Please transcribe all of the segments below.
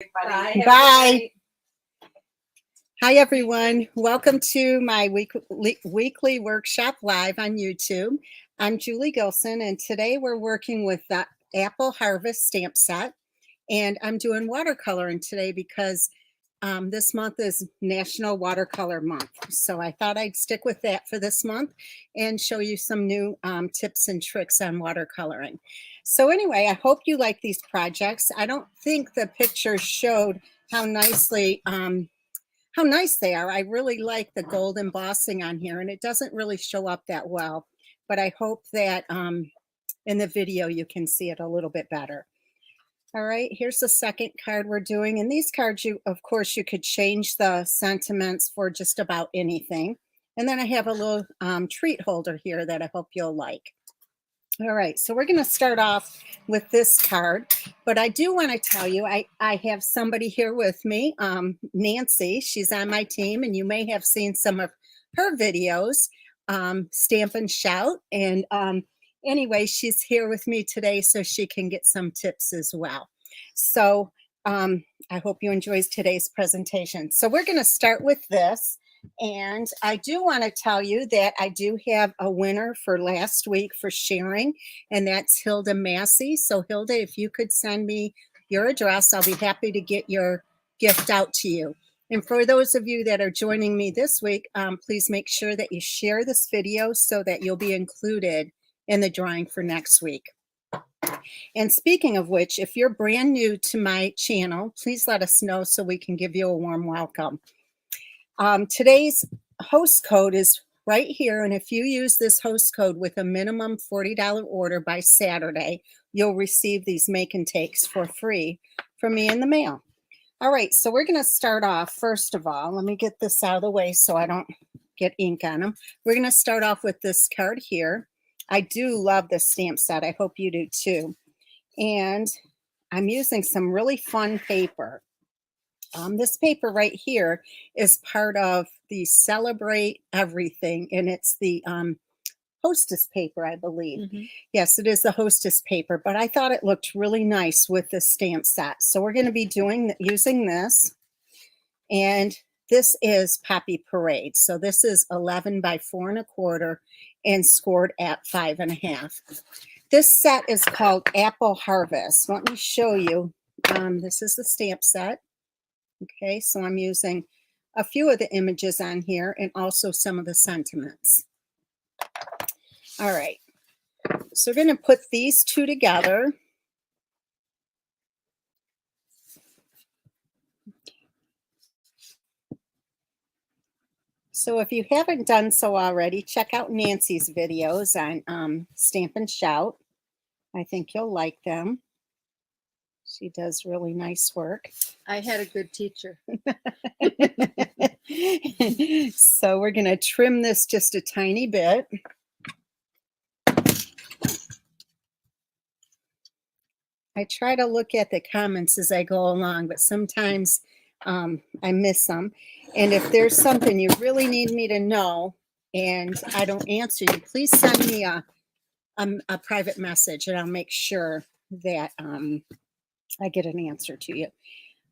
Bye. Bye. Hi, everyone. Welcome to my weekly workshop live on YouTube. I'm Julie Gilson, and today we're working with the Apple Harvest stamp set. And I'm doing watercoloring today because this month is National Watercolor Month. So I thought I'd stick with that for this month and show you some new tips and tricks on watercoloring. So anyway, I hope you like these projects. I don't think the pictures showed how nice they are. I really like the gold embossing on here, and it doesn't really show up that well, but I hope that in the video you can see it a little bit better. All right, here's the second card we're doing. And these cards, of course, you could change the sentiments for just about anything. And then I have a little treat holder here that I hope you'll like. All right, so we're going to start off with this card. But I do want to tell you, I have somebody here with me, Nancy. She's on my team, and you may have seen some of her videos, Stamp and Shout. And anyway, she's here with me today so she can get some tips as well. So I hope you enjoy today's presentation. So we're going to start with this. And I do want to tell you that I do have a winner for last week for sharing, and that's Hilda Massey. So Hilda, if you could send me your address, I'll be happy to get your gift out to you. And for those of you that are joining me this week, please make sure that you share this video so that you'll be included in the drawing for next week. And speaking of which, if you're brand new to my channel, please let us know so we can give you a warm welcome. Today's host code is right here, and if you use this host code with a minimum $40 order by Saturday, you'll receive these make and takes for free from me in the mail. All right, so we're going to start off. First of all, let me get this out of the way so I don't get ink on them. We're going to start off with this card here. I do love this stamp set. I hope you do too. And I'm using some really fun paper. This paper right here is part of the Celebrate Everything, and it's the Hostess paper, I believe. Mm-hmm. Yes, it is the Hostess paper, but I thought it looked really nice with the stamp set. So we're going to be using this, and this is Poppy Parade. So this is 11 by 4 1/4 and scored at 5 1/2. This set is called Apple Harvest. Let me show you. This is the stamp set. Okay, so I'm using a few of the images on here and also some of the sentiments. All right, so we're going to put these two together. So if you haven't done so already, check out Nancy's videos on Stamp and Shout. I think you'll like them. She does really nice work. I had a good teacher. So we're going to trim this just a tiny bit. I try to look at the comments as I go along, but sometimes I miss them. And if there's something you really need me to know and I don't answer you, please send me a private message and I'll make sure that I get an answer to you.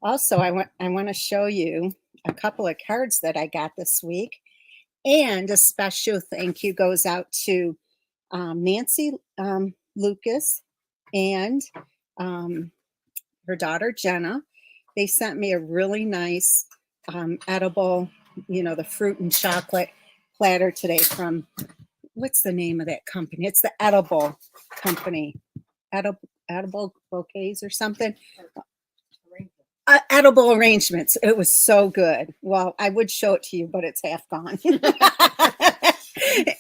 Also, I want to show you a couple of cards that I got this week. And a special thank you goes out to Nancy Lucas and her daughter, Jenna. They sent me a really nice edible, the fruit and chocolate platter today from, what's the name of that company? It's the Edible Company. Edible Bouquets or something. Edible Arrangements. It was so good. Well, I would show it to you, but it's half gone.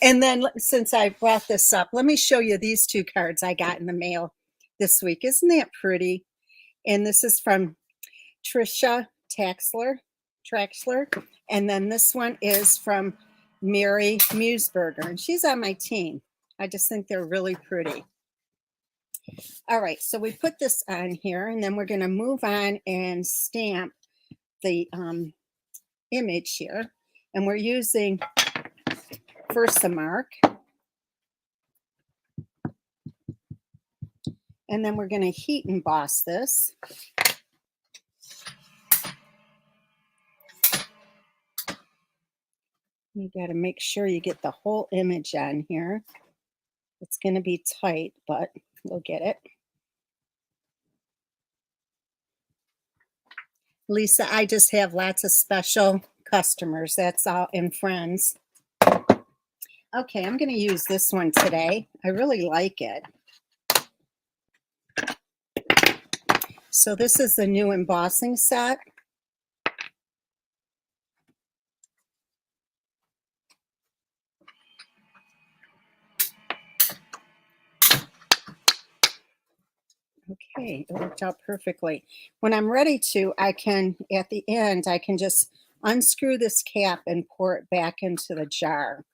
And then since I brought this up, let me show you these two cards I got in the mail this week. Isn't that pretty? And this is from Trisha Traxler. And then this one is from Mary Musburger, and she's on my team. I just think they're really pretty. All right, so we put this on here, and then we're going to move on and stamp the image here. And we're using Versamark. And then we're going to heat emboss this. You got to make sure you get the whole image on here. It's going to be tight, but we'll get it. Lisa, I just have lots of special customers. That's all, and friends. Okay, I'm going to use this one today. I really like it. So this is the new embossing set. Okay, it worked out perfectly. When I'm ready to, I can, at the end, I can just unscrew this cap and pour it back into the jar.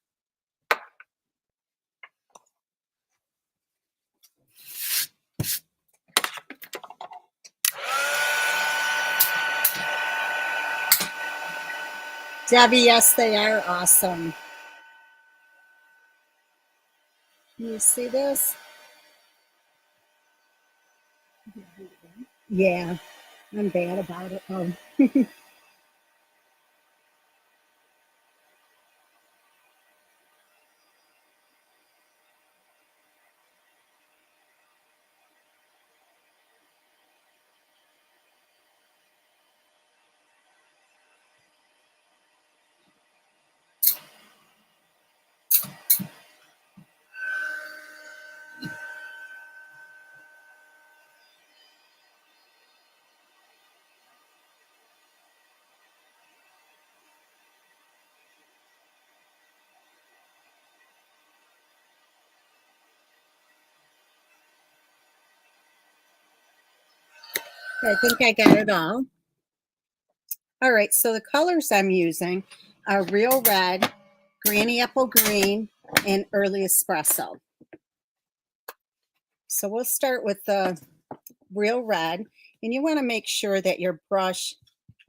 Debbie, yes, they are awesome. Can you see this? Yeah, I'm bad about it. Oh. I think I got it all. All right, so the colors I'm using are Real Red, Granny Apple Green, and Early Espresso. So we'll start with the Real Red, and you want to make sure that your brush,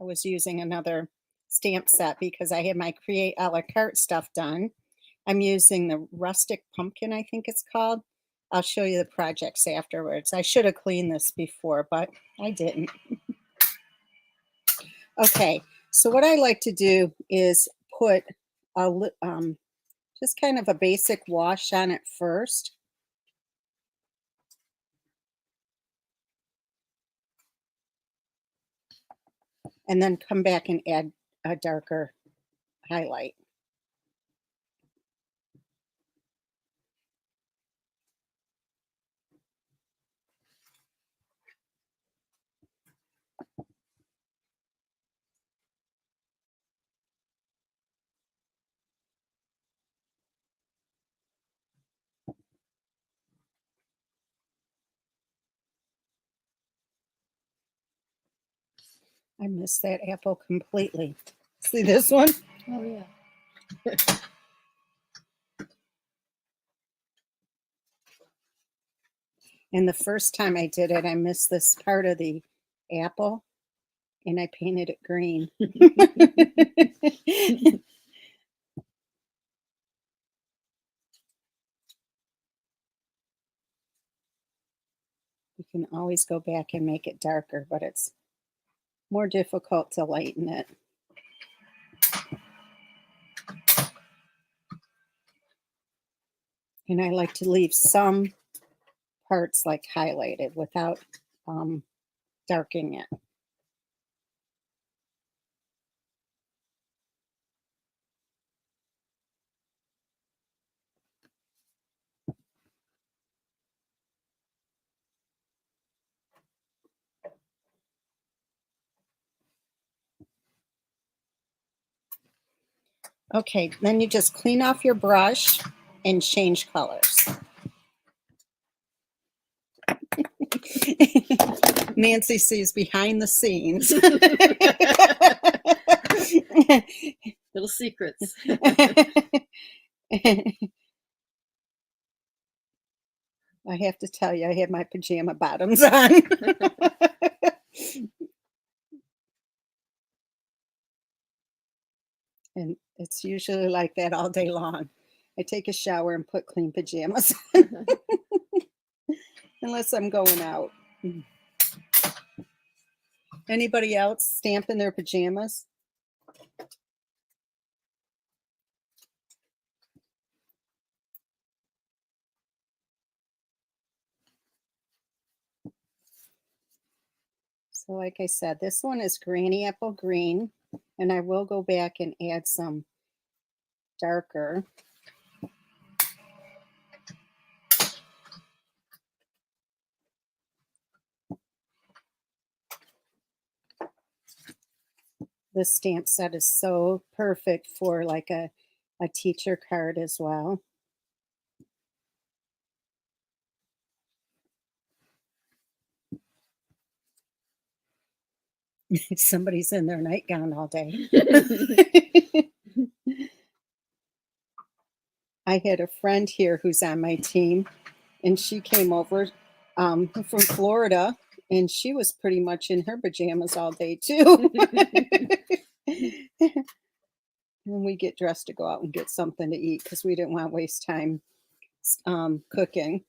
I was using another stamp set because I had my Create a la carte stuff done. I'm using the Rustic Pumpkin, I think it's called. I'll show you the projects afterwards. I should have cleaned this before, but I didn't. Okay, so what I like to do is put a just kind of a basic wash on it first. And then come back and add a darker highlight. I missed that apple completely. See this one? Oh, yeah. And the first time I did it, I missed this part of the apple and I painted it green. You can always go back and make it darker, but it's more difficult to lighten it. And I like to leave some parts like highlighted without darkening it. Okay, then you just clean off your brush and change colors. Nancy sees behind the scenes. Little secrets. I have to tell you, I have my pajama bottoms on. And it's usually like that all day long. I take a shower and put clean pajamas on. Unless I'm going out. Anybody else stamp in their pajamas? So like I said, this one is Granny Apple Green, and I will go back and add some darker. This stamp set is so perfect for like a teacher card as well. Somebody's in their nightgown all day. I had a friend here who's on my team, and she came over from Florida, and she was pretty much in her pajamas all day too. And we get dressed to go out and get something to eat because we didn't want to waste time cooking.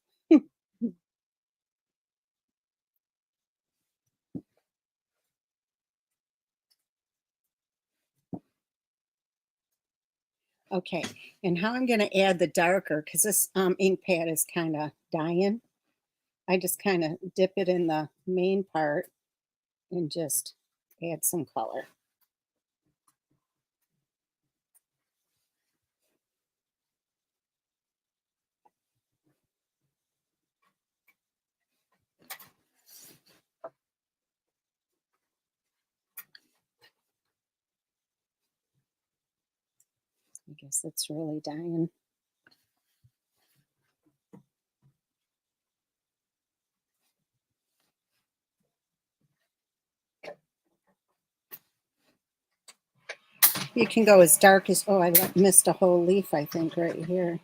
Okay, and how I'm going to add the darker, because this ink pad is kind of dying. I just kind of dip it in the main part and just add some color. I guess it's really dying. You can go as dark as, oh, I missed a whole leaf, I think, right here.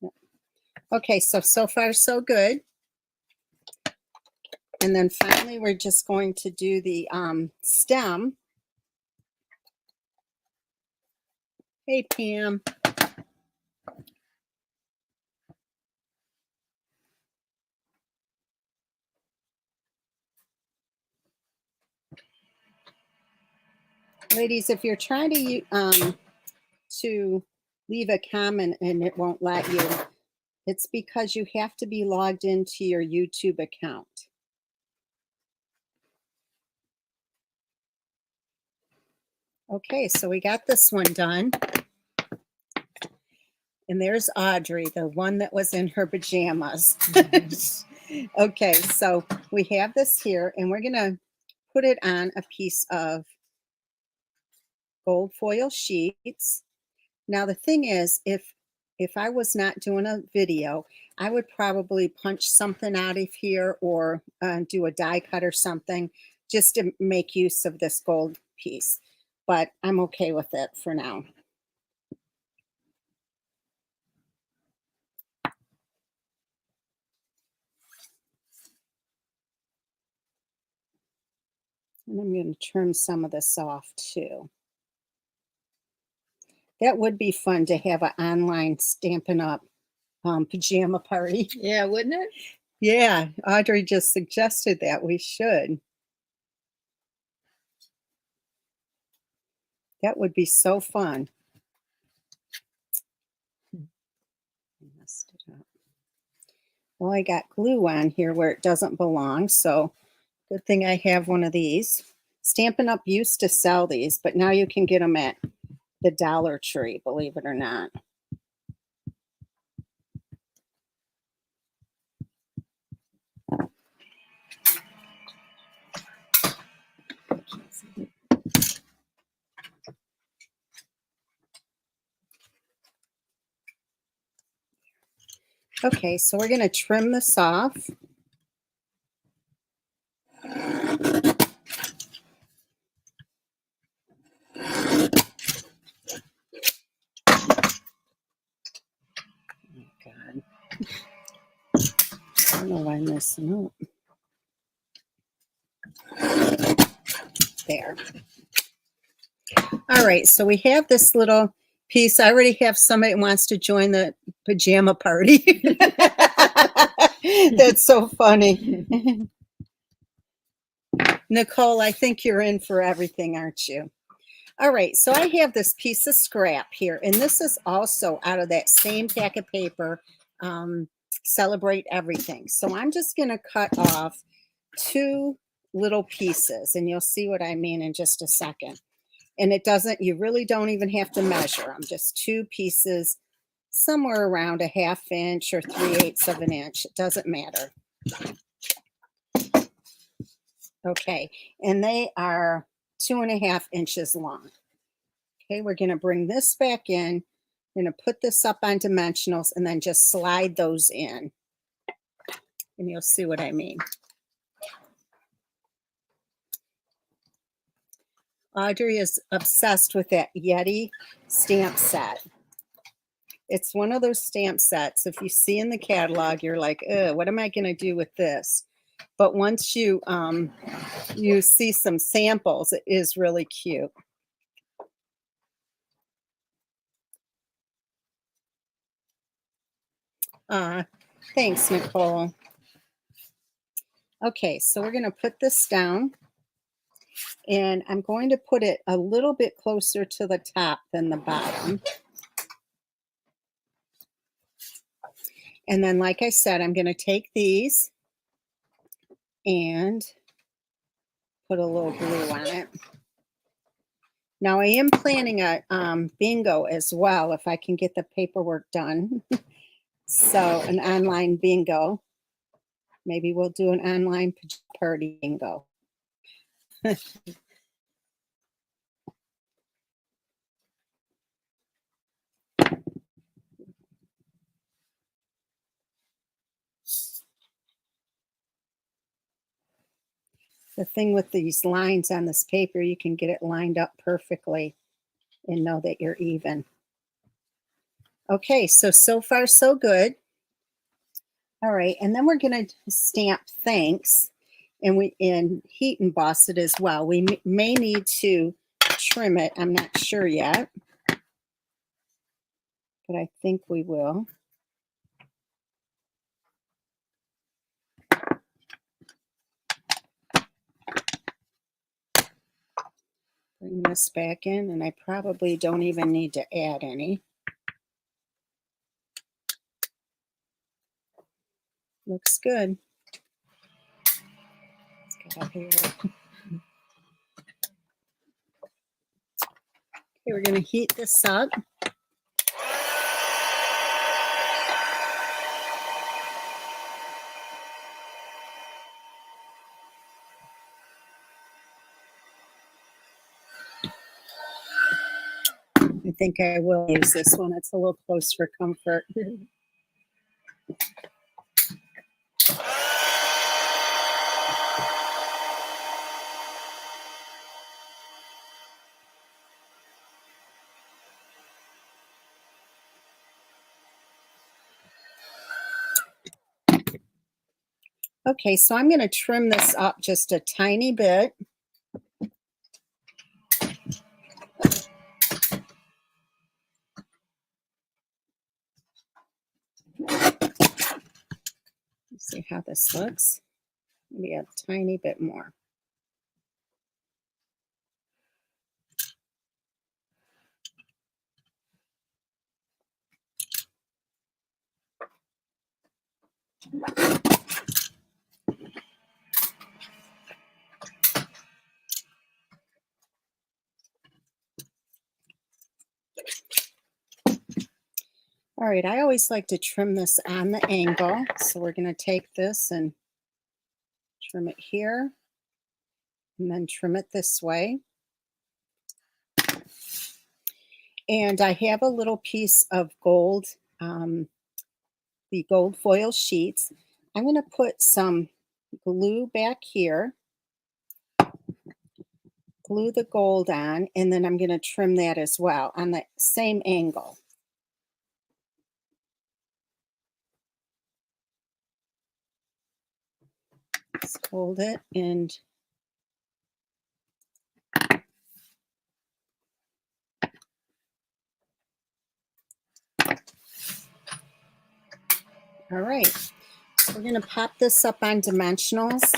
Yep. Okay, so far so good. And then finally, we're just going to do the stem. Hey, Pam. Ladies, if you're trying to leave a comment and it won't let you, it's because you have to be logged into your YouTube account. Okay, so we got this one done. And there's Audrey, the one that was in her pajamas. Okay, so we have this here, and we're going to put it on a piece of gold foil sheets. Now, the thing is, if I was not doing a video, I would probably punch something out of here or do a die cut or something just to make use of this gold piece. But I'm okay with it for now. And I'm going to trim some of this off too. That would be fun to have an online Stampin' Up! Pajama party. Yeah, wouldn't it? Yeah, Audrey just suggested that we should. That would be so fun. I messed it up. Well, I got glue on here where it doesn't belong, so good thing I have one of these. Stampin' Up! Used to sell these, but now you can get them at the Dollar Tree, believe it or not. Okay, so we're going to trim this off. God. I don't know why I'm messing up. There. All right, so we have this little piece. I already have somebody who wants to join the pajama party. That's so funny. Nicole, I think you're in for everything, aren't you? All right, so I have this piece of scrap here, and this is also out of that same pack of paper, Celebrate Everything. So I'm just going to cut off 2 little pieces, and you'll see what I mean in just a second. And it doesn't, you really don't even have to measure them, just 2 pieces, somewhere around a 1/2 inch or 3/8 of an inch. It doesn't matter. Okay, and they are 2.5 inches long. Okay, we're going to bring this back in. We're going to put this up on dimensionals and then just slide those in. And you'll see what I mean. Audrey is obsessed with that Yeti stamp set. It's one of those stamp sets. If you see in the catalog, you're like, what am I going to do with this? But once you see some samples, it is really cute. Thanks, Nicole. Okay, so we're going to put this down, and I'm going to put it a little bit closer to the top than the bottom. And then, like I said, I'm going to take these and put a little glue on it. Now, I am planning a bingo as well, if I can get the paperwork done. So, an online bingo. Maybe we'll do an online party bingo. The thing with these lines on this paper, you can get it lined up perfectly and know that you're even. Okay, so far so good. All right, and then we're going to stamp thanks, and we heat emboss it as well. We may need to trim it. I'm not sure yet, but I think we will. Bring this back in, and I probably don't even need to add any. Looks good. Let's get up here. Okay, we're going to heat this up. I think I will use this one. It's a little close for comfort. Okay, so I'm going to trim this up just a tiny bit. Let's see how this looks. Maybe a tiny bit more. All right, I always like to trim this on the angle. So we're going to take this and trim it here, and then trim it this way. And I have a little piece of gold, the gold foil sheets. I'm going to put some glue back here, glue the gold on, and then I'm going to trim that as well on the same angle. Just hold it and all right. So we're going to pop this up on dimensionals.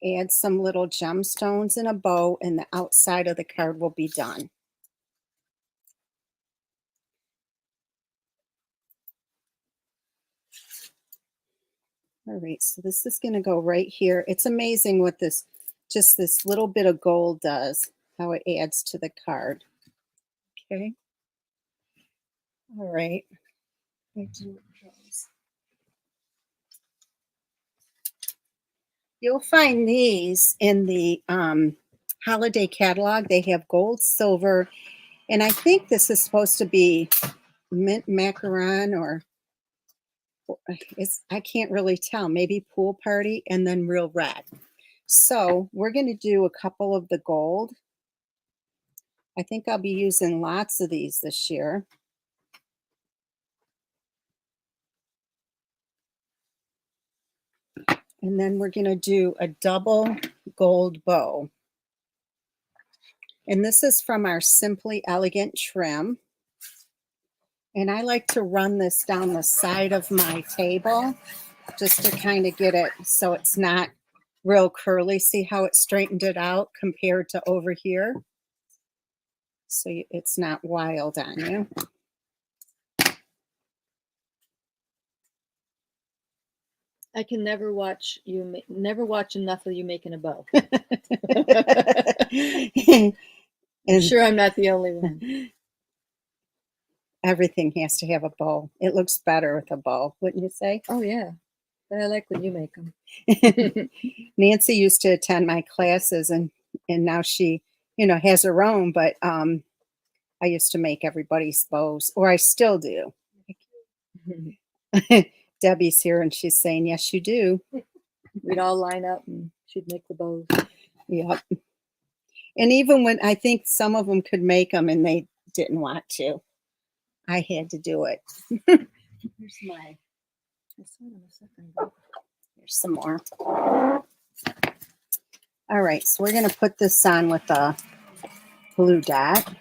Add some little gemstones and a bow, and the outside of the card will be done. All right, so this is going to go right here. It's amazing what this, just this little bit of gold does, how it adds to the card. Okay. All right. You'll find these in the holiday catalog. They have gold, silver, and I think this is supposed to be mint macaron, or I can't really tell. Maybe pool party, and then real red. So we're going to do a couple of the gold. I think I'll be using lots of these this year. And then we're going to do a double gold bow. And this is from our Simply Elegant trim. And I like to run this down the side of my table just to kind of get it so it's not real curly. See how it straightened it out compared to over here? So it's not wild on you. I can never watch never watch enough of you making a bow. I'm sure I'm not the only one. Everything has to have a bow. It looks better with a bow, wouldn't you say? Oh yeah, but I like when you make them. Nancy used to attend my classes, and now she, has her own. But I used to make everybody's bows, or I still do. Debbie's here, and she's saying, "Yes, you do." We'd all line up, and she'd make the bows. Yep. And even when I think some of them could make them, and they didn't want to, I had to do it. Here's my. I saw them a second ago. Here's some more. All right, so we're going to put this on with a blue dot.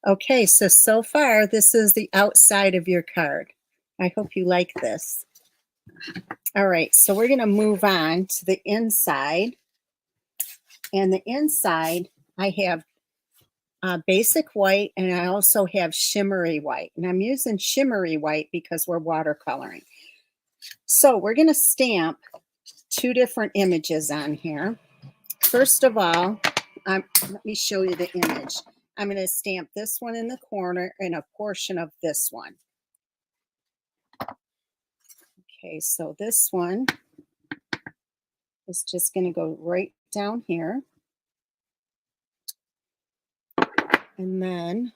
Okay, so far this is the outside of your card. I hope you like this. All right, so we're going to move on to the inside. And the inside, I have basic white, and I also have shimmery white. And I'm using shimmery white because we're watercoloring. So we're going to stamp two different images on here. First of all, let me show you the image. I'm going to stamp this one in the corner and a portion of this one. Okay, so this one is just going to go right down here. And then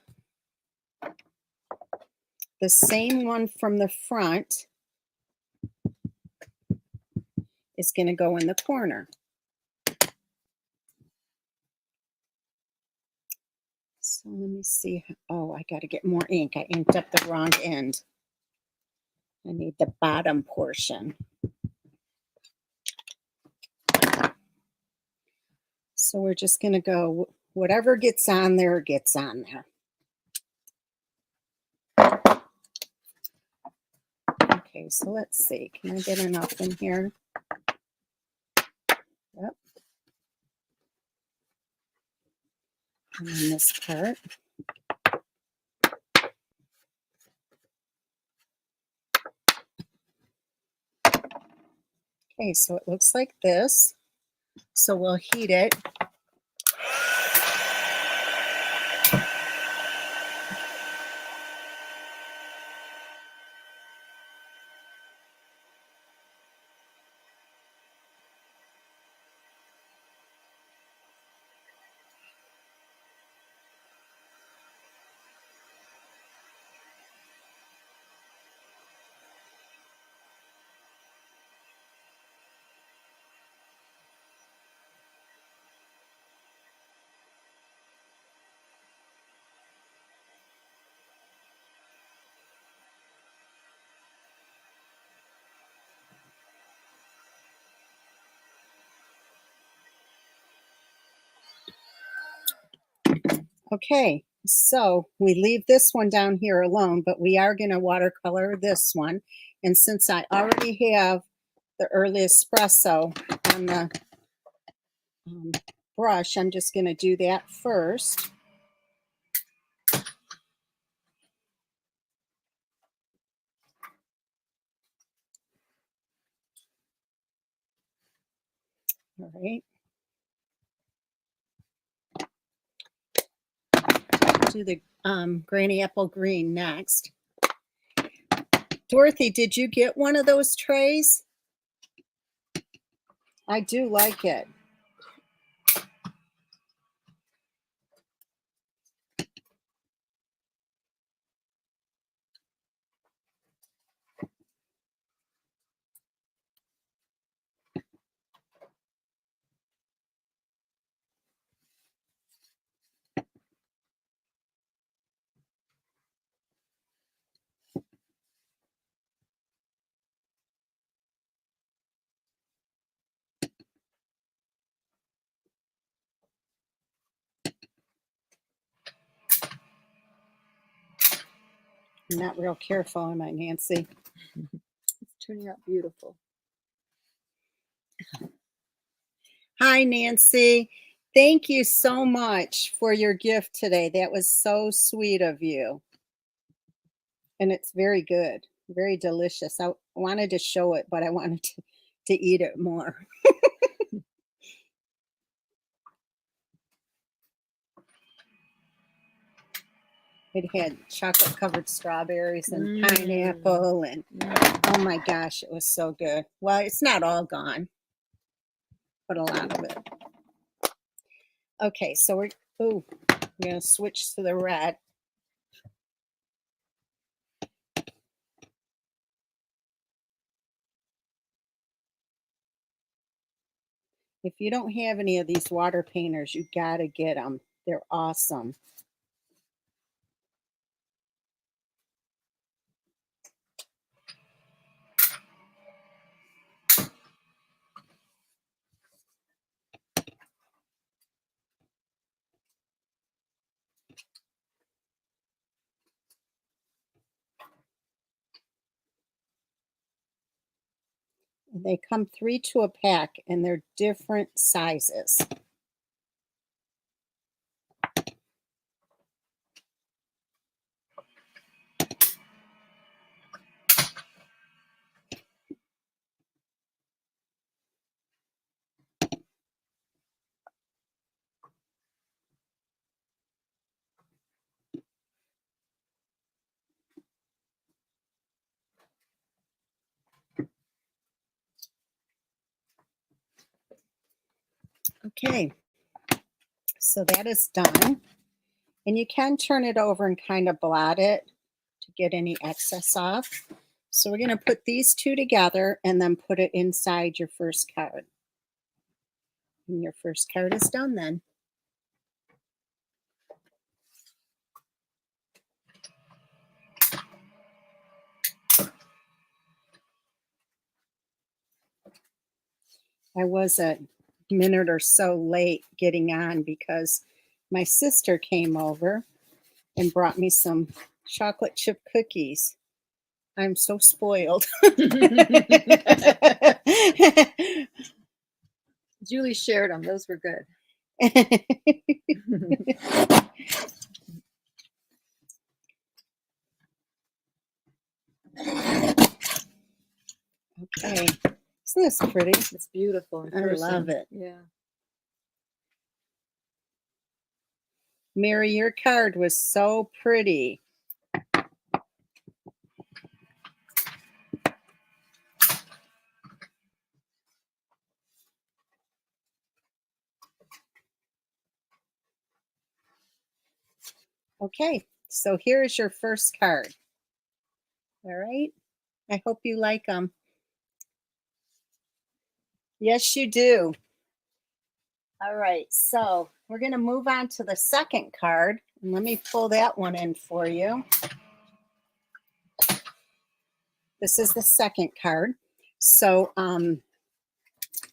the same one from the front is going to go in the corner. So let me see. Oh, I got to get more ink. I inked up the wrong end. I need the bottom portion. So we're just going to go, whatever gets on there, gets on there. Okay, so let's see. Can I get enough in here? Yep. And then this part. Okay, so it looks like this. So we'll heat it. Okay, so we leave this one down here alone, but we are going to watercolor this one. And since I already have the early espresso on the brush, I'm just going to do that first. All right. Do the granny apple green next. Dorothy, did you get one of those trays? I do like it. I'm not real careful, am I, Nancy? It's turning out beautiful. Hi, Nancy. Thank you so much for your gift today. That was so sweet of you. And it's very good, very delicious. I wanted to show it, but I wanted to eat it more. It had chocolate covered strawberries and pineapple and oh my gosh, it was so good. Well, it's not all gone, but a lot of it. Okay, so we're gonna switch to the red. If you don't have any of these water painters, you gotta get them. They're awesome. They come 3 to a pack and they're different sizes. Okay, so that is done. And you can turn it over and kind of blot it to get any excess off. So we're going to put these two together and then put it inside your first card. And your first card is done then. I was a minute or so late getting on because my sister came over and brought me some chocolate chip cookies. I'm so spoiled. Julie shared them. Those were good. Okay. Isn't this pretty? It's beautiful. I love it. Yeah. Mary, your card was so pretty. Okay, so here's your first card. All right. I hope you like them. Yes, you do. All right, so we're going to move on to the second card. And let me pull that one in for you. This is the second card. So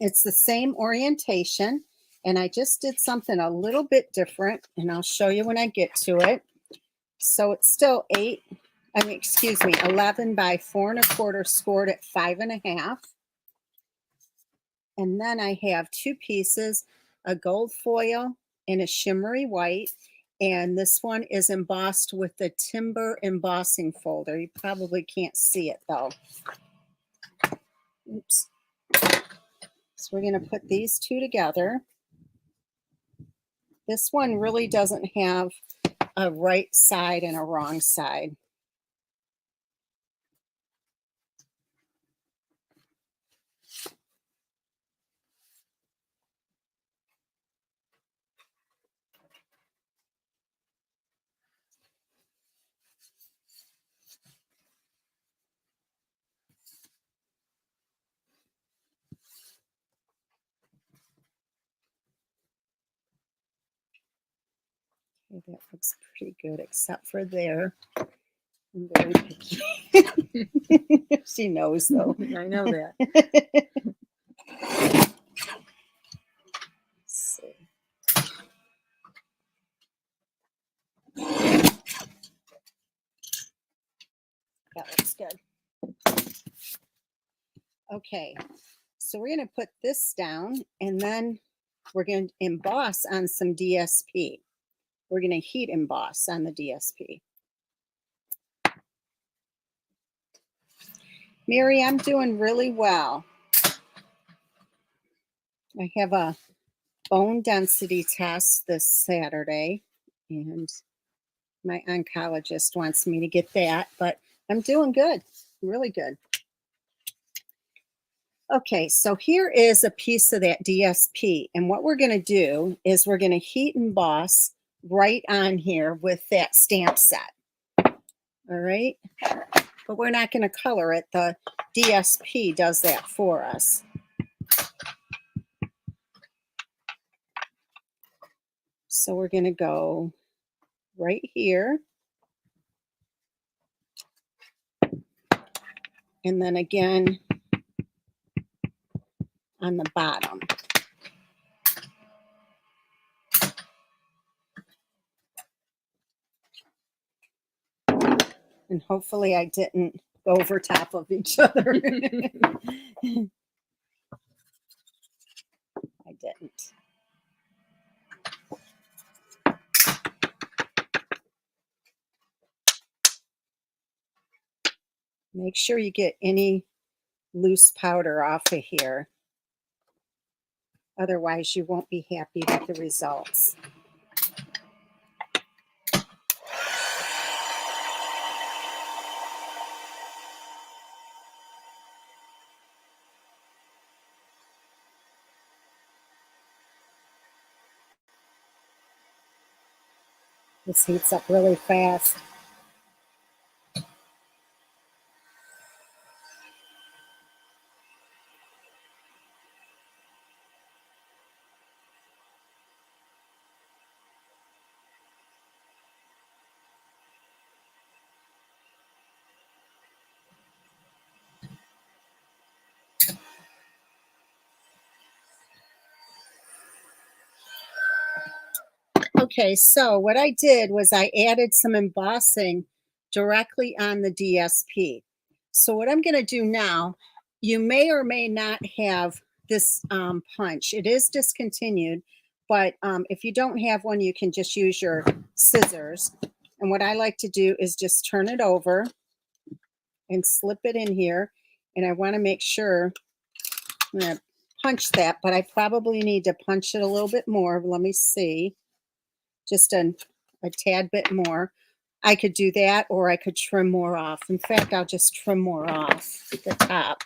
it's the same orientation, and I just did something a little bit different, and I'll show you when I get to it. So it's still 11 by 4 1/4 scored at 5 1/2. And then I have 2 pieces, a gold foil and a shimmery white. And this one is embossed with the timber embossing folder. You probably can't see it though. Oops. So we're going to put these two together. This one really doesn't have a right side and a wrong side. Okay, that looks pretty good, except for there. I'm very picky. She knows, though. I know that. Let's see. That looks good. Okay, so we're going to put this down, and then we're going to emboss on some DSP. We're going to heat emboss on the DSP. Mary, I'm doing really well. I have a bone density test this Saturday, and my oncologist wants me to get that, but I'm doing good, really good. Okay, so here is a piece of that DSP, and what we're going to do is we're going to heat emboss right on here with that stamp set. All right, but we're not going to color it. The DSP does that for us. So we're going to go right here, and then again on the bottom. And hopefully I didn't go over top of each other. I didn't. Make sure you get any loose powder off of here. Otherwise, you won't be happy with the results. This heats up really fast. Okay, so what I did was I added some embossing directly on the DSP. So what I'm going to do now, you may or may not have this punch. It is discontinued, but if you don't have one, you can just use your scissors. And what I like to do is just turn it over and slip it in here. And I want to make sure I'm going to punch that, but I probably need to punch it a little bit more. Let me see. Just a tad bit more. I could do that, or I could trim more off. In fact, I'll just trim more off the top.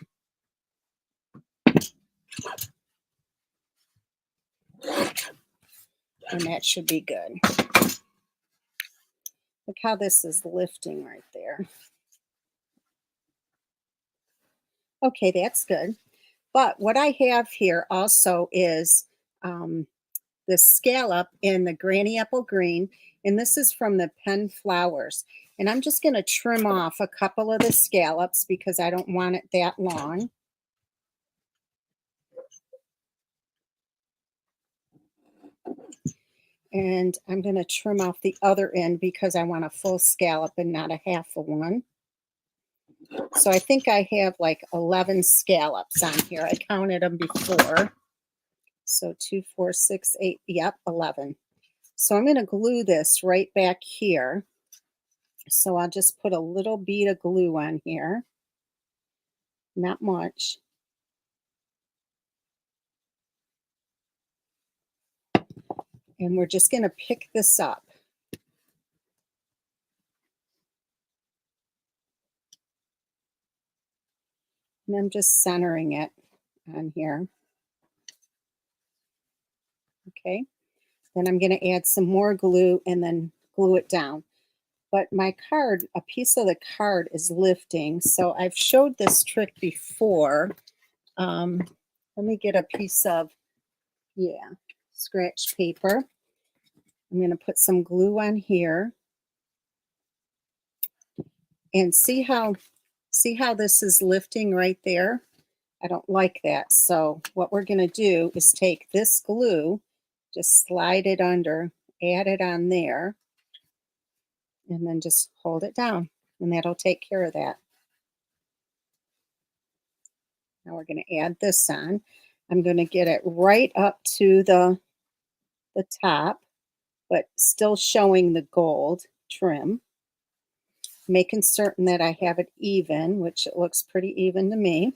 And that should be good. Look how this is lifting right there. Okay, that's good. But what I have here also is the scallop in the Granny Apple Green, and this is from the Pen Flowers. And I'm just going to trim off a couple of the scallops because I don't want it that long. And I'm going to trim off the other end because I want a full scallop and not a half of one. So I think I have like 11 scallops on here. I counted them before. So 2, 4, 6, 8, yep, 11. So I'm going to glue this right back here. So I'll just put a little bead of glue on here. Not much. And we're just going to pick this up. And I'm just centering it on here. Okay. Then I'm going to add some more glue and then glue it down. But my card, a piece of the card is lifting. So I've showed this trick before. Let me get a piece of, scratch paper. I'm going to put some glue on here. And see how this is lifting right there? I don't like that. So what we're going to do is take this glue, just slide it under, add it on there, and then just hold it down. And that'll take care of that. Now we're going to add this on. I'm going to get it right up to the top, but still showing the gold trim. Making certain that I have it even, which it looks pretty even to me.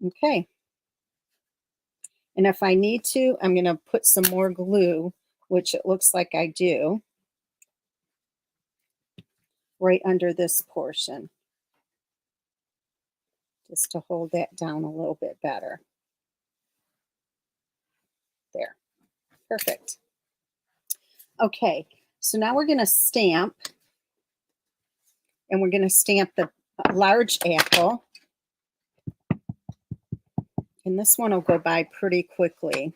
Okay. And if I need to, I'm going to put some more glue, which it looks like I do, right under this portion, just to hold that down a little bit better. There. Perfect. Okay, so now we're going to stamp, and we're going to stamp the large apple. And this one will go by pretty quickly.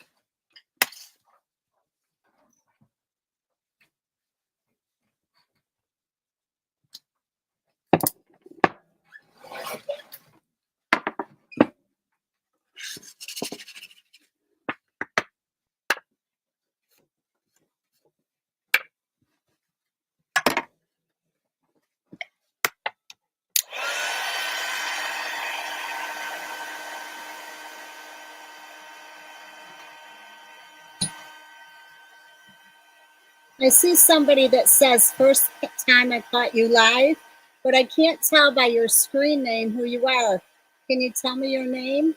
I see somebody that says first time I caught you live, but I can't tell by your screen name who you are. Can you tell me your name?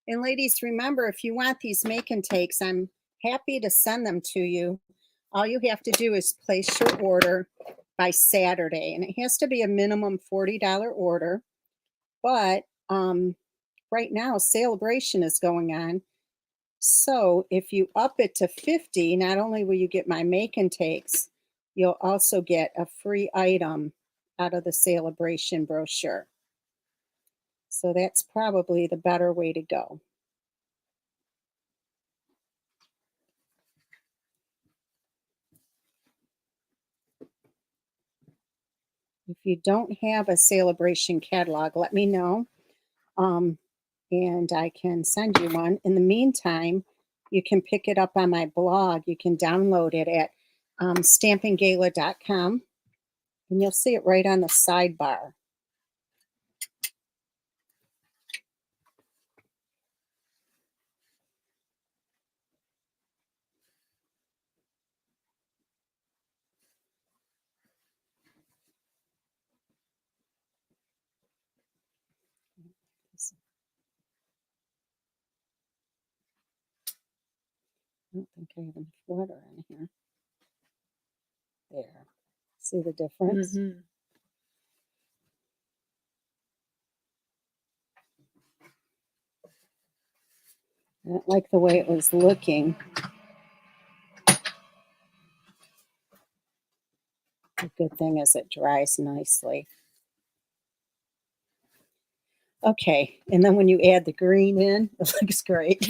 And ladies, remember, if you want these make and takes, I'm happy to send them to you. All you have to do is place your order by Saturday, and it has to be a minimum $40 order. But right now, celebration is going on. So if you up it to 50, not only will you get my make and takes, you'll also get a free item out of the celebration brochure. So that's probably the better way to go. If you don't have a celebration catalog, let me know, and I can send you one. In the meantime, you can pick it up on my blog. You can download it at stampinggala.com, and you'll see it right on the sidebar. I don't think I have enough water in here. There. See the difference? Mm-hmm. I don't like the way it was looking. The good thing is it dries nicely. Okay, and then when you add the green in, it looks great.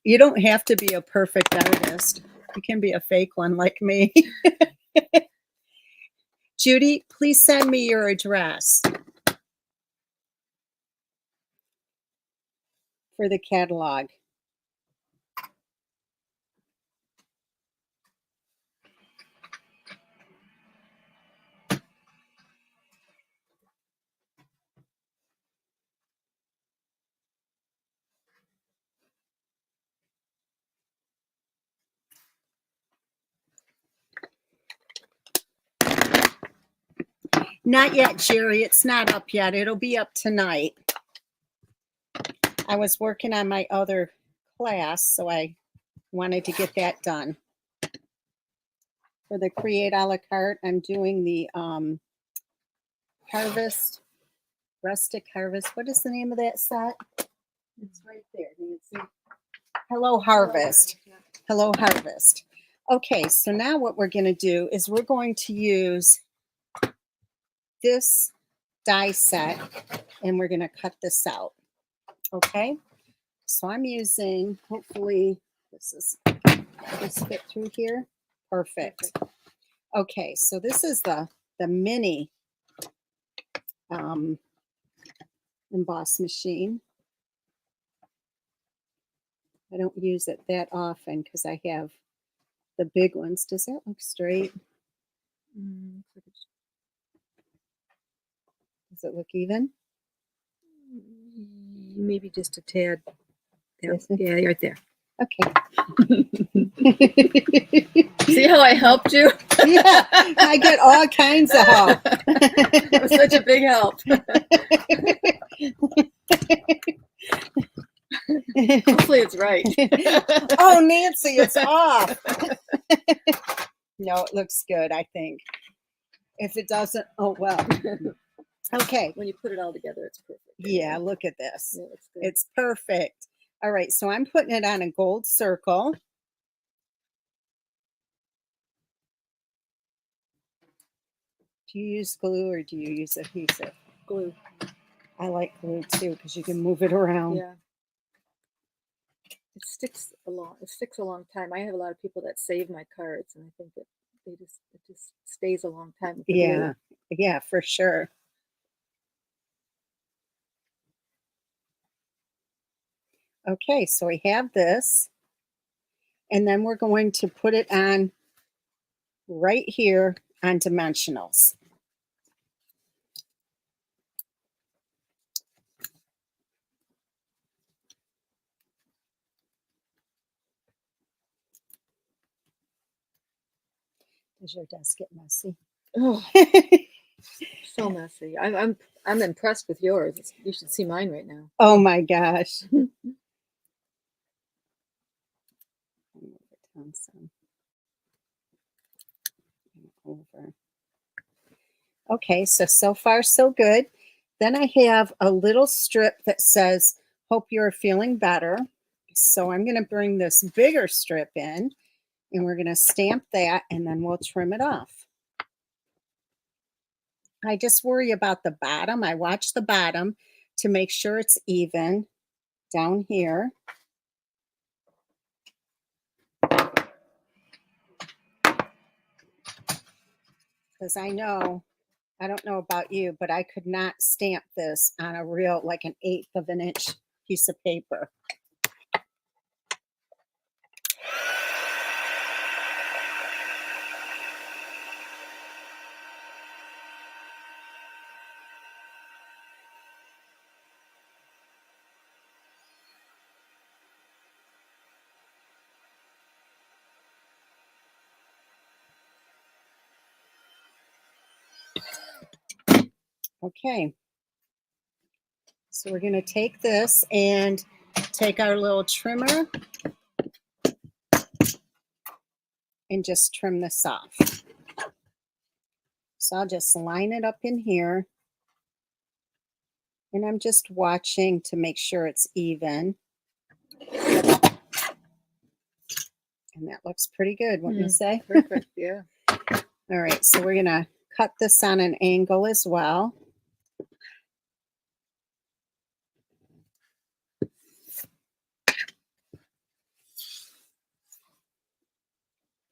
You don't have to be a perfect artist. You can be a fake one like me. Judy, please send me your address for the catalog. Not yet, Jerry. It's not up yet. It'll be up tonight. I was working on my other class, so I wanted to get that done. For the Create a la carte, I'm doing the Harvest, Rustic Harvest. What is the name of that set? It's right there, Nancy. Hello Harvest. Hello Harvest. Okay, so now what we're going to do is we're going to use this die set and we're going to cut this out. Okay, so I'm using, hopefully this fit through here. Perfect. Okay, so this is the mini emboss machine. I don't use it that often because I have the big ones. Does that look straight? Does it look even? Maybe just a tad. Yeah, Is it? yeah, right there. Okay. See how I helped you? Yeah, I get all kinds of help. That was such a big help. Hopefully it's right. Oh, Nancy, it's off. No, it looks good, I think. If it doesn't, oh, well. Okay. When you put it all together, it's perfect. Yeah, look at this. Yeah, it's good. It's perfect. All right, so I'm putting it on a gold circle. Do you use glue or do you use adhesive? Glue. I like glue too because you can move it around. Yeah. It sticks a long time. I have a lot of people that save my cards, and I think that it just stays a long time with the glue. Yeah, yeah, for sure. Okay, so we have this, and then we're going to put it on right here on dimensionals. Does your desk get messy? Oh, so messy. I'm impressed with yours. You should see mine right now. Oh my gosh. Move it down some. Over. Okay, so far so good. Then I have a little strip that says, hope you're feeling better. So I'm going to bring this bigger strip in and we're going to stamp that and then we'll trim it off. I just worry about the bottom. I watch the bottom to make sure it's even down here. Because I don't know about you, but I could not stamp this on a real, like an 1/8 of an inch piece of paper. Okay. So we're going to take this and take our little trimmer and just trim this off. So I'll just line it up in here. And I'm just watching to make sure it's even. And that looks pretty good, wouldn't you say? Perfect, yeah. All right, so we're going to cut this on an angle as well.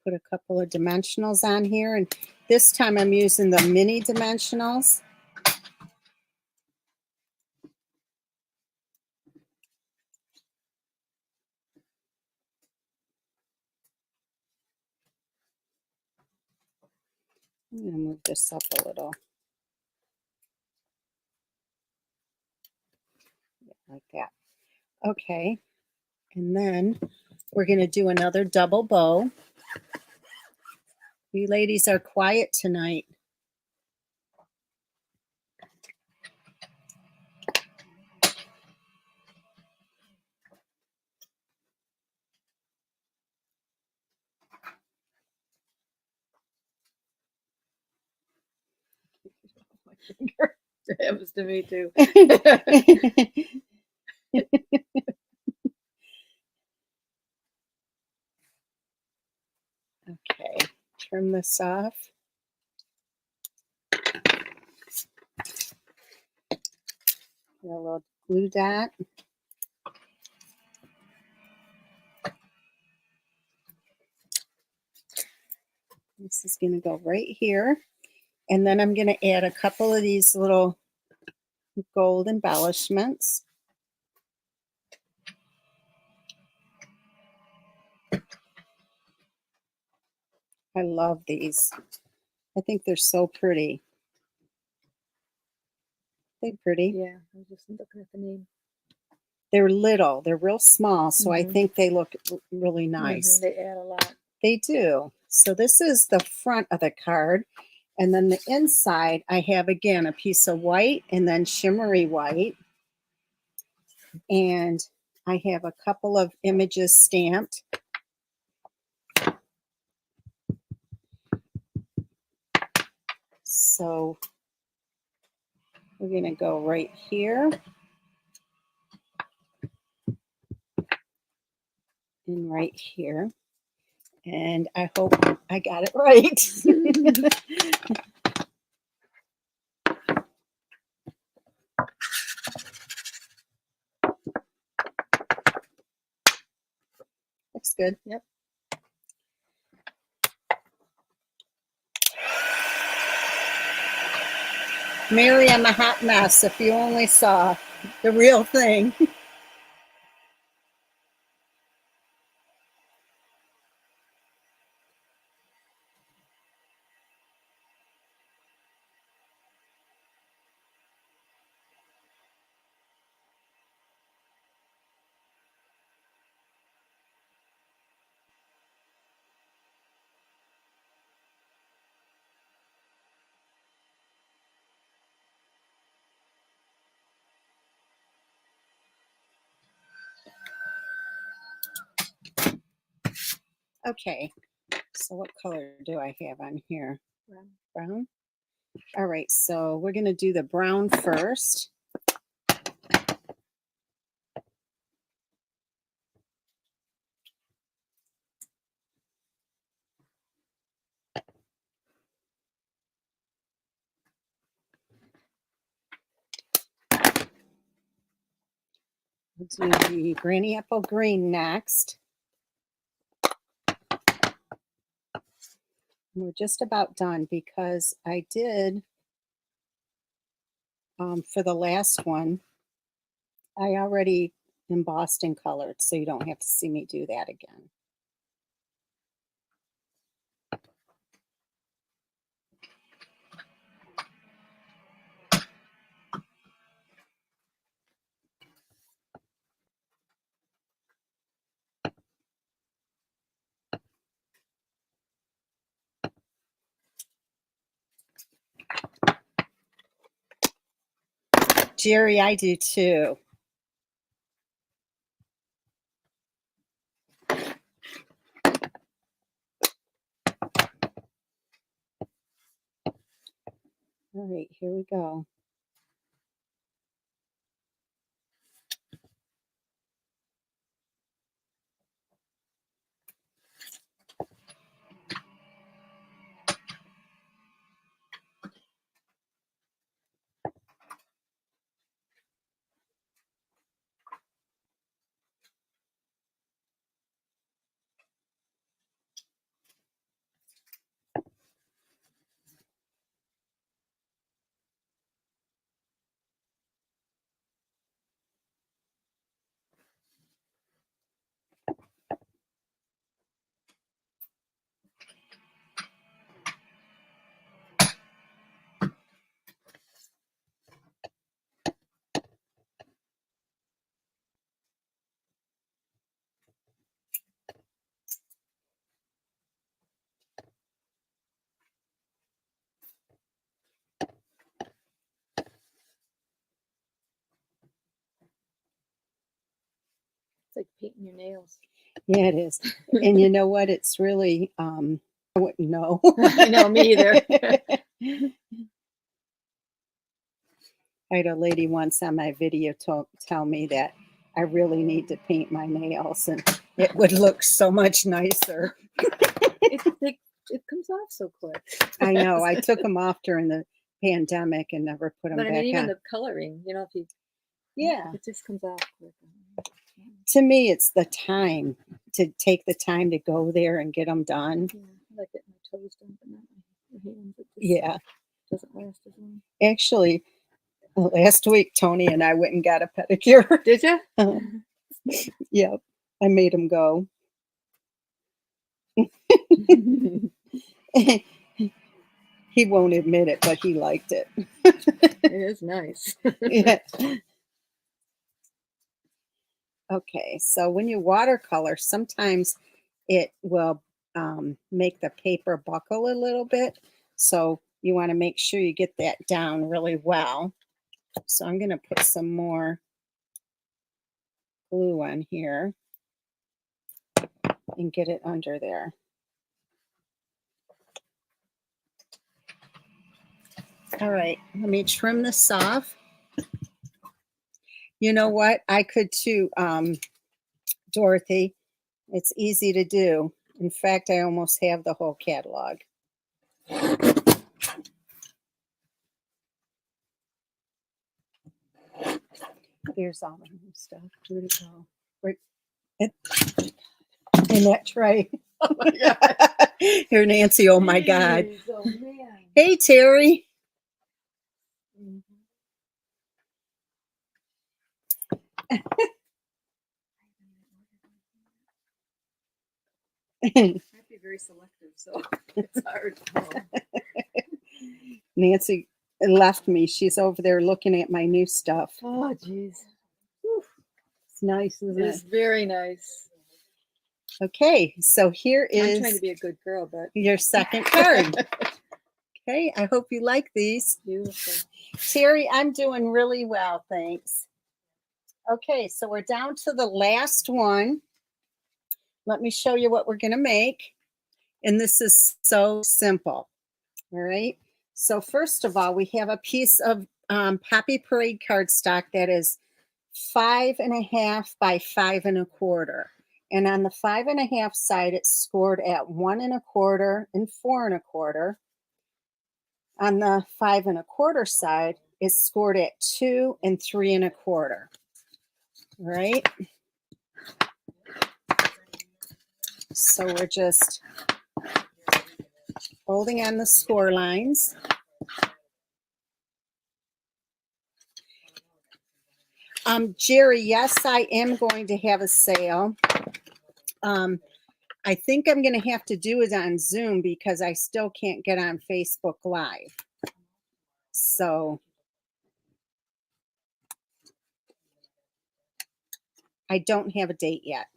Put a couple of dimensionals on here, and this time I'm using the mini dimensionals. I'm going to move this up a little. Like that. Okay, and then we're going to do another double bow. You ladies are quiet tonight. finger. It happens to me too. Okay, trim this off. A little glue dot. This is going to go right here. And then I'm going to add a couple of these little gold embellishments. I love these. I think they're so pretty. They're pretty. Yeah, I was just looking at the name. They're little. They're real small, so I Mhm. think they look really nice. They add a lot. They do. So this is the front of the card. And then the inside, I have, again, a piece of white and then shimmery white. And I have a couple of images stamped. So we're going to go right here. And right here. And I hope I got it right. Looks good. Yep. Mary, I'm a hot mess. If you only saw the real thing. Okay, so what color do I have on here? Brown. Brown? All right, so we're going to do the brown first. We'll do the Granny Apple Green next. We're just about done because I did, for the last one, I already embossed and colored, so you don't have to see me do that again. Jerry, I do too. All right, here we go. It's like painting your nails. Yeah, it is. And you know what? It's really, I wouldn't know. I know, me either. I had a lady once on my video tell me that I really need to paint my nails and it would look so much nicer. It comes off so quick. I know. I took them off during the pandemic and never put them But I back mean, even on. the coloring, you know, if you, Yeah. it just comes off quick. To me, it's the time to take the time to go there and get them done. Yeah, I like getting my toes done, but not my hands. It just Yeah. doesn't last as long. Actually, last week, Tony and I went and got a pedicure. Did you? Yep. I made him go. He won't admit it, but he liked it. It is nice. Yeah. Okay, so when you watercolor, sometimes it will make the paper buckle a little bit. So you want to make sure you get that down really well. So I'm going to put some more glue on here and get it under there. All right, let me trim this off. You know what? I could too, Dorothy. It's easy to do. In fact, I almost have the whole catalog. There's all the new stuff. Where'd it go? Right. In that tray. Oh my God. Here, Nancy. Oh my God. Jeez, oh man. Hey, Terry. I have to be very selective, so it's hard. Nancy left me. She's over there looking at my new stuff. Oh, jeez. It's nice, isn't It's it? very nice. Okay, so here I'm trying to is be a good girl, but your second card. Okay, I hope you like these. beautiful. Terry, I'm doing really well, thanks. Okay, so we're down to the last one. Let me show you what we're going to make. And this is so simple. All right. So first of all, we have a piece of Poppy Parade cardstock that is 5.5 by 5 1/4. And on the 5 1/2 side, it's scored at 1 1/4 and 4 1/4. On the 5 1/4 side, it's scored at 2 and 3 1/4. All right. So we're just holding on the score lines. Jerry, yes, I am going to have a sale. I think I'm going to have to do it on Zoom because I still can't get on Facebook Live. So I don't have a date yet.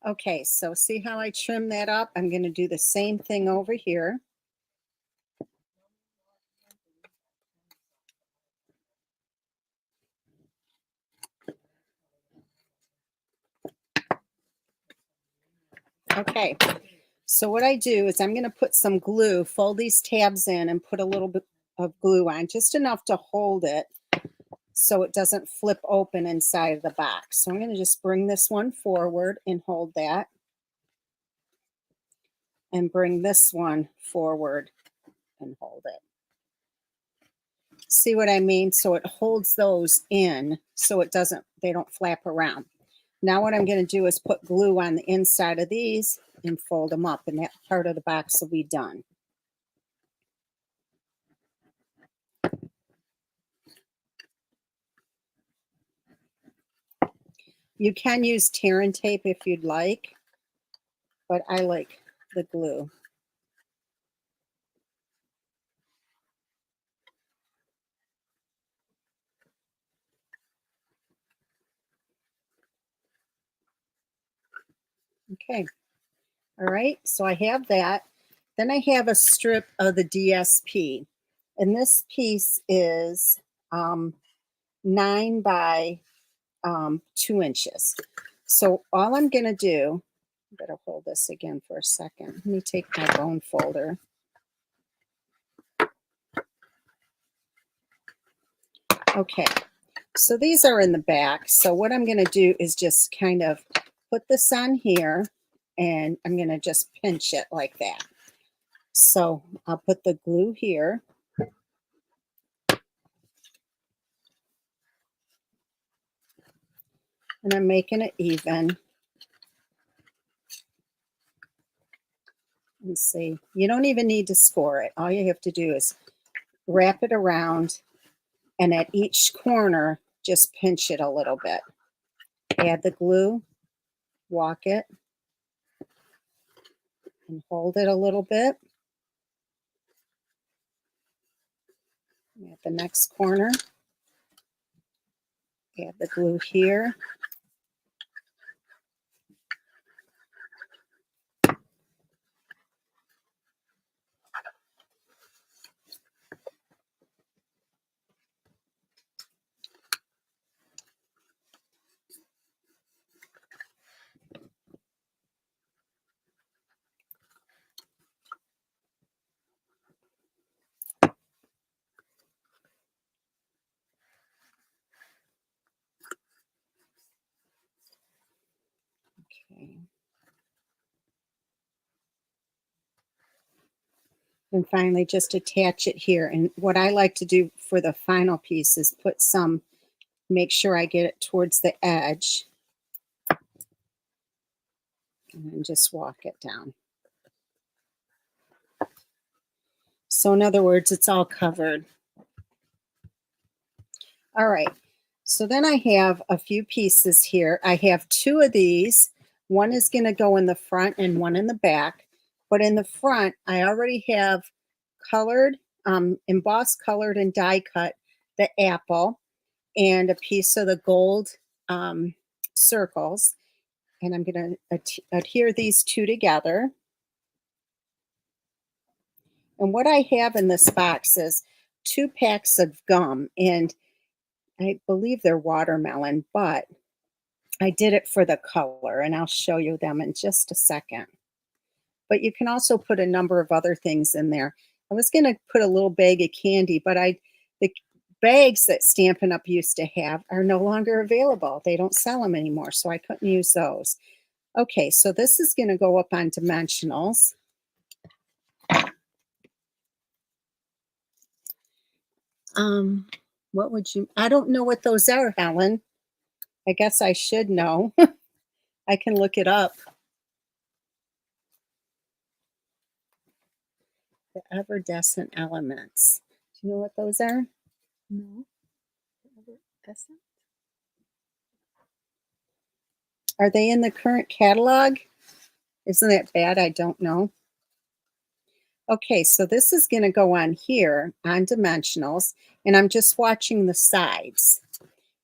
Okay, so see how I trim that up? I'm going to do the same thing over here. Okay, so what I do is I'm going to put some glue, fold these tabs in and put a little bit of glue on, just enough to hold it so it doesn't flip open inside of the box. So I'm going to just bring this one forward and hold that. And bring this one forward and hold it. See what I mean? So it holds those in so it doesn't, they don't flap around. Now what I'm going to do is put glue on the inside of these and fold them up, and that part of the box will be done. You can use tear and tape if you'd like, but I like the glue. Okay. All right. So I have that. Then I have a strip of the DSP. And this piece is 9 by 2 inches. So all I'm going to do Better hold this again for a second. Let me take my bone folder. Okay, so these are in the back. So what I'm going to do is just kind of put this on here, and I'm going to just pinch it like that. So I'll put the glue here. And I'm making it even. And see, you don't even need to score it. All you have to do is wrap it around, and at each corner, just pinch it a little bit. Add the glue, walk it, and hold it a little bit. At the next corner, add the glue here. Okay. And finally, just attach it here. And what I like to do for the final piece is put some, make sure I get it towards the edge, and then just walk it down. So in other words, it's all covered. All right, so then I have a few pieces here. I have two of these. One is going to go in the front and one in the back. But in the front, I already have colored, embossed, colored, and die cut the apple and a piece of the gold circles. And I'm going to adhere these two together. And what I have in this box is 2 packs of gum. And I believe they're watermelon, but I did it for the color, and I'll show you them in just a second. But you can also put a number of other things in there. I was going to put a little bag of candy, but the bags that Stampin' Up! Used to have are no longer available. They don't sell them anymore, so I couldn't use those. Okay, so this is going to go up on dimensionals. What would you, I don't know what those are, Helen. I guess I should know. I can look it up. The Everescent elements. Do you know what those are? No. Everescent? Are they in the current catalog? Isn't that bad? I don't know. Okay, so this is going to go on here on dimensionals, and I'm just watching the sides.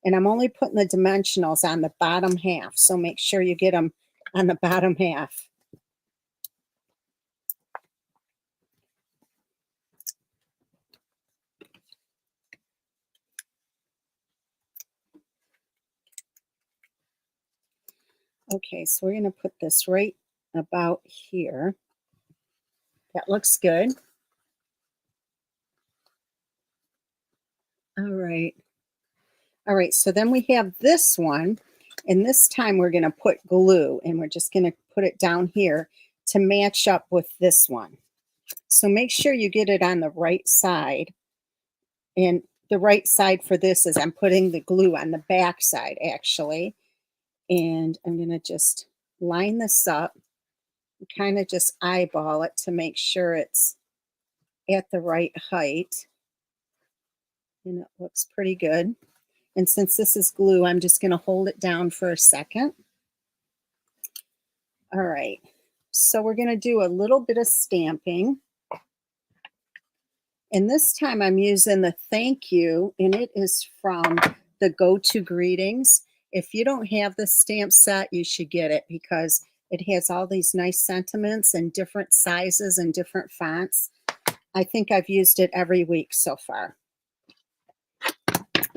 And I'm only putting the dimensionals on the bottom half, so make sure you get them on the bottom half. Okay, so we're going to put this right about here. That looks good. All right. All right, so then we have this one, and this time we're going to put glue, and we're just going to put it down here to match up with this one. So make sure you get it on the right side. And the right side for this is I'm putting the glue on the back side, actually. And I'm going to just line this up and kind of just eyeball it to make sure it's at the right height. And it looks pretty good. And since this is glue, I'm just going to hold it down for a second. All right. So we're going to do a little bit of stamping. And this time I'm using the thank you, and it is from the Go-To Greetings. If you don't have this stamp set, you should get it because it has all these nice sentiments and different sizes and different fonts. I think I've used it every week so far.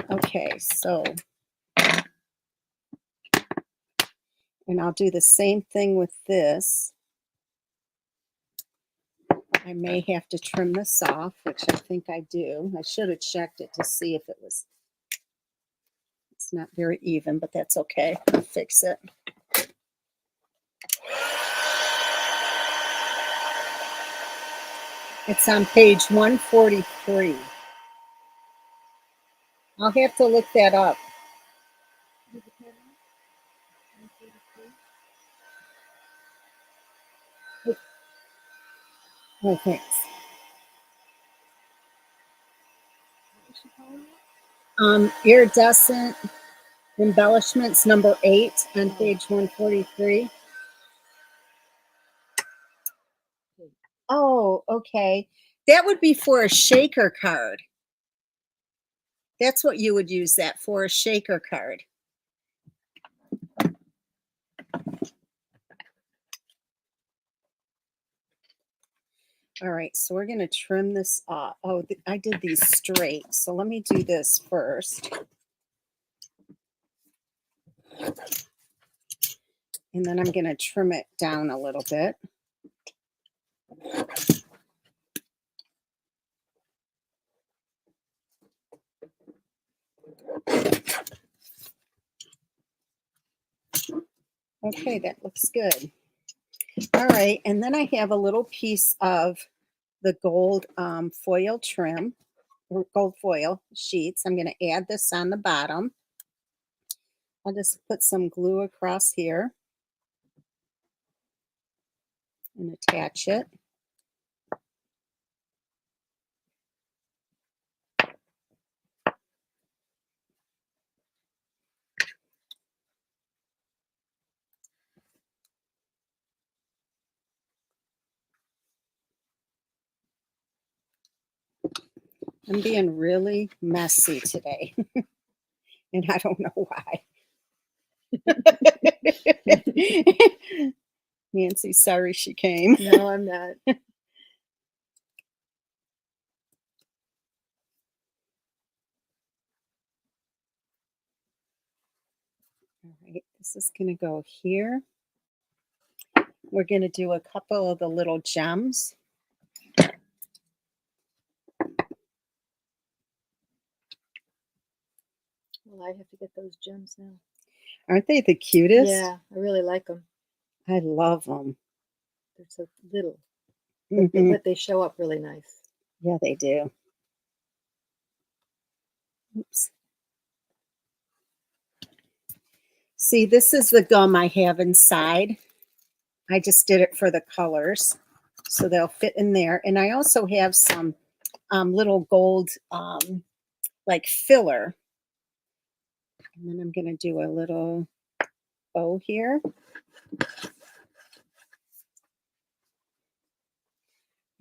Okay, so, And I'll do the same thing with this. I may have to trim this off, which I think I do. I should have checked it to see if it was, it's not very even, but that's okay. I'll fix it. It's on page 143. I'll have to look that up. Oh, thanks. Iridescent embellishments number 8 on page 143. Oh, okay. That would be for a shaker card. That's what you would use that for, a shaker card. All right, so we're going to trim this off. Oh, I did these straight. So let me do this first. And then I'm going to trim it down a little bit. Okay, that looks good. All right, and then I have a little piece of the gold foil trim, or gold foil sheets. I'm going to add this on the bottom. I'll just put some glue across here and attach it. I'm being really messy today, and I don't know why. Nancy's sorry she came. No, I'm not. All right, this is going to go here. We're going to do a couple of the little gems. Well, I have to get those gems now. Aren't they the cutest? Yeah, I really like them. I love them. They're so little, Mm-hmm. but they show up really nice. Yeah, they do. Oops. See, this is the gum I have inside. I just did it for the colors, so they'll fit in there. And I also have some little gold like filler. And then I'm going to do a little bow here. I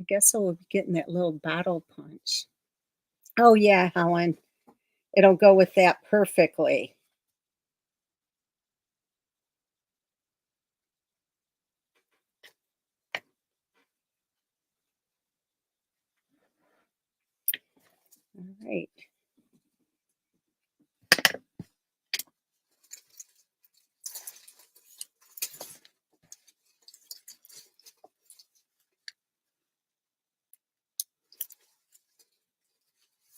guess I'll be getting that little bottle punch. Oh, yeah, Helen. It'll go with that perfectly. All right.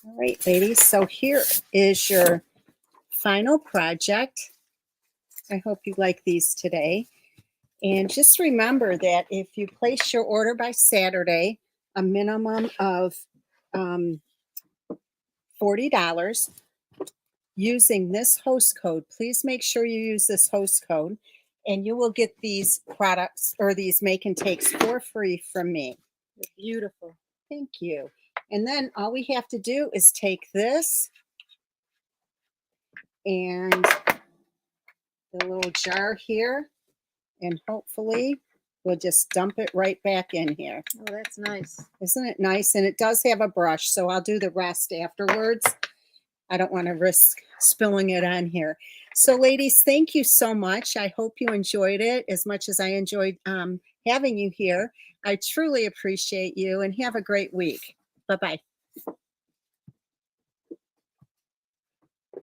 All right, ladies. So here is your final project. I hope you like these today. And just remember that if you place your order by Saturday, a minimum of $40 using this host code, please make sure you use this host code and you will get these products or these make and takes for free from me. They're beautiful. Thank you. And then all we have to do is take this and the little jar here, and hopefully we'll just dump it right back in here. Oh, that's nice. Isn't it nice? And it does have a brush, so I'll do the rest afterwards. I don't want to risk spilling it on here. So ladies, thank you so much. I hope you enjoyed it as much as I enjoyed having you here. I truly appreciate you, and have a great week. Bye-bye.